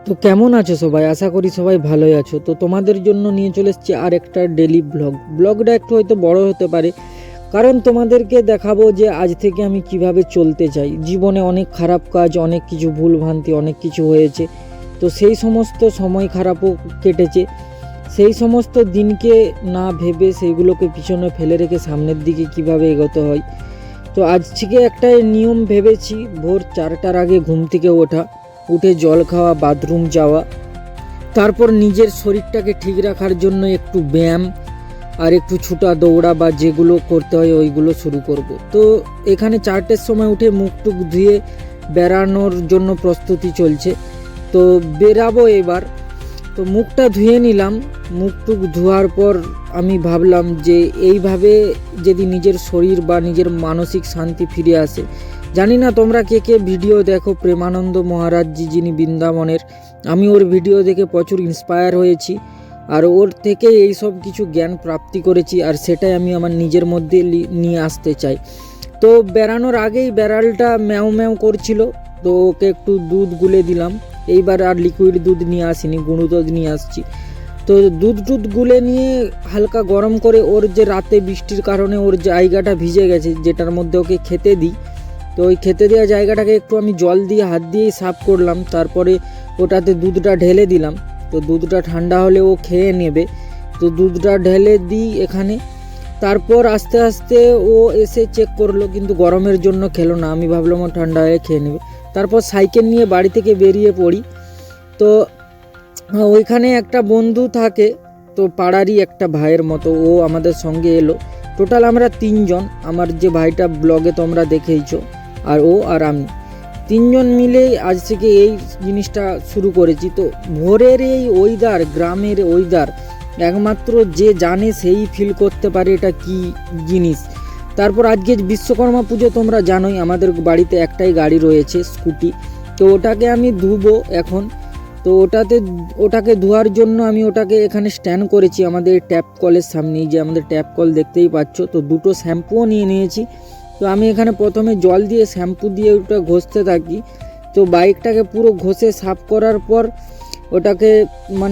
তো কেমন আছো সবাই? আশা করি সবাই ভালোই আছো। তো তোমাদের জন্য নিয়ে চলে এসেছি আর একটা ডেলি ব্লগটা একটু হয়তো বড় হতে পারে, কারণ তোমাদেরকে দেখাবো যে আজ থেকে আমি কিভাবে চলতে চাই। জীবনে অনেক খারাপ কাজ, অনেক কিছু ভুল ভ্রান্তি, অনেক কিছু হয়েছে। তো সেই সমস্ত সময় খারাপও কেটেছে, সেই সমস্ত দিনকে না ভেবে সেইগুলোকে পিছনে ফেলে রেখে সামনের দিকে কিভাবে এগোতে হয়। তো আজ থেকে একটা নিয়ম ভেবেছি, ভোর 4টার আগে ঘুম থেকে উঠে জল খাওয়া, বাথরুম যাওয়া, তারপর নিজের শরীরটাকে ঠিক রাখার জন্য একটু ব্যায়াম আর একটু ছোটা দৌড়া বা যেগুলো করতে হয় ওইগুলো শুরু করব। তো এখানে 4টের সময় উঠে মুখ টুক ধুয়ে বেরানোর জন্য প্রস্তুতি চলছে। তো বেরাবো এবার। তো মুখটা ধুয়ে নিলাম। মুখ টুক ধোয়ার পর আমি ভাবলাম যে এইভাবে যদি নিজের শরীর বা নিজের মানসিক শান্তি ফিরে আসে। জানি না তোমরা কে কে ভিডিও দেখো প্রেমানন্দ মহারাজজি, যিনি বৃন্দাবনের। আমি ওর ভিডিও দেখে প্রচুর ইন্সপায়ার হয়েছি, আর ওর থেকে এই সব কিছু জ্ঞান প্রাপ্তি করেছি, আর সেটাই আমি আমার নিজের মধ্যে নিয়ে আসতে চাই। তো বেরানোর আগেই বেড়ালটা ম্যাও ম্যাও করছিল, তো ওকে একটু দুধ গুলে দিলাম। এইবার আর লিকুইড দুধ নিয়ে আসিনি, গুঁড়ো দুধ নিয়ে আসছি। তো দুধ গুলে নিয়ে হালকা গরম করে, ওর যে রাতে বৃষ্টির কারণে ওর জায়গাটা ভিজে গেছে, যেটার মধ্যে ওকে খেতে দিই, তো ওই খেতে দেওয়া জায়গাটাকে একটু আমি জল দিয়ে হাত দিয়েই সাফ করলাম। তারপরে ওটাতে দুধটা ঢেলে দিলাম। তো দুধটা ঠান্ডা হলে ও খেয়ে নেবে। তো দুধটা ঢেলে দিই এখানে। তারপর আস্তে আস্তে ও এসে চেক করলো, কিন্তু গরমের জন্য খেলো না। আমি ভাবলাম ও ঠান্ডা হয়ে খেয়ে নেবে। তারপর সাইকেল নিয়ে বাড়ি থেকে বেরিয়ে পড়ি। তো ওইখানে একটা বন্ধু থাকে, তো পাড়ারই একটা ভাইয়ের মতো, ও আমাদের সঙ্গে এলো। টোটাল আমরা 3জন, আমার যে ভাইটা ব্লগে তোমরা দেখেইছো, আর ও আর আমি, 3জন মিলেই আজ থেকে এই জিনিসটা শুরু করেছি। তো ভোরের এই ওয়েদার, গ্রামের ওয়েদার একমাত্র যে জানে সেই ফিল করতে পারে এটা কি জিনিস। তারপর আজকে বিশ্বকর্মা পুজো, তোমরা জানোই আমাদের বাড়িতে একটাই গাড়ি রয়েছে, স্কুটি। তো ওটাকে আমি ধুবো এখন। তো ওটাকে ধোয়ার জন্য আমি ওটাকে এখানে স্ট্যান্ড করেছি আমাদের ট্যাপ কলের সামনেই, যে আমাদের ট্যাপ কল দেখতেই পাচ্ছ। তো দুটো শ্যাম্পুও নিয়ে নিয়েছি। তো আমি এখানে প্রথমে জল দিয়ে শ্যাম্পু দিয়ে ওটা ঘষতে থাকি। তো বাইকটাকে পুরো ঘষে সাফ করার পর ওটাকে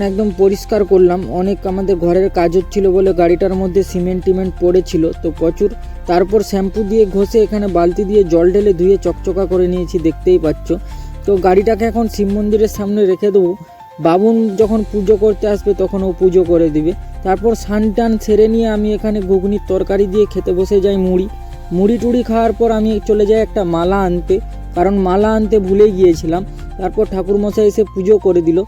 একদম পরিষ্কার করলাম। অনেক আমাদের ঘরের কাজ হচ্ছিল বলে গাড়িটার মধ্যে সিমেন্ট টিমেন্ট পড়েছিল তো প্রচুর। তারপর শ্যাম্পু দিয়ে ঘষে এখানে বালতি দিয়ে জল ঢেলে ধুয়ে চকচকা করে নিয়েছি, দেখতেই পাচ্ছ। তো গাড়িটাকে এখন শিব মন্দিরের সামনে রেখে দেবো। বাবুন যখন পুজো করতে আসবে তখন ও পুজো করে দিবে। তারপর স্নান টান সেরে নিয়ে আমি এখানে ঘুগনির তরকারি দিয়ে খেতে বসে যাই। মুড়ি টুড়ি খাওয়ার পর আমি চলে যাই একটা মালা আনতে, কারণ মালা আনতে ভুলে গিয়েছিলাম। তারপর ঠাকুরমশাই এসে পুজো করে দিল।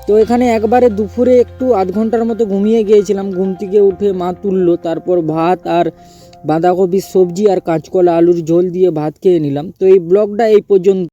তো এখানে একবারে দুপুরে একটু আধ ঘন্টার মতো ঘুমিয়ে গিয়েছিলাম। ঘুম থেকে উঠে মা তুললো, তারপর ভাত আর বাঁধাকপির সবজি আর কাঁচকলা আলুর ঝোল দিয়ে ভাত খেয়ে নিলাম। তো এই ব্লগটা এই পর্যন্ত।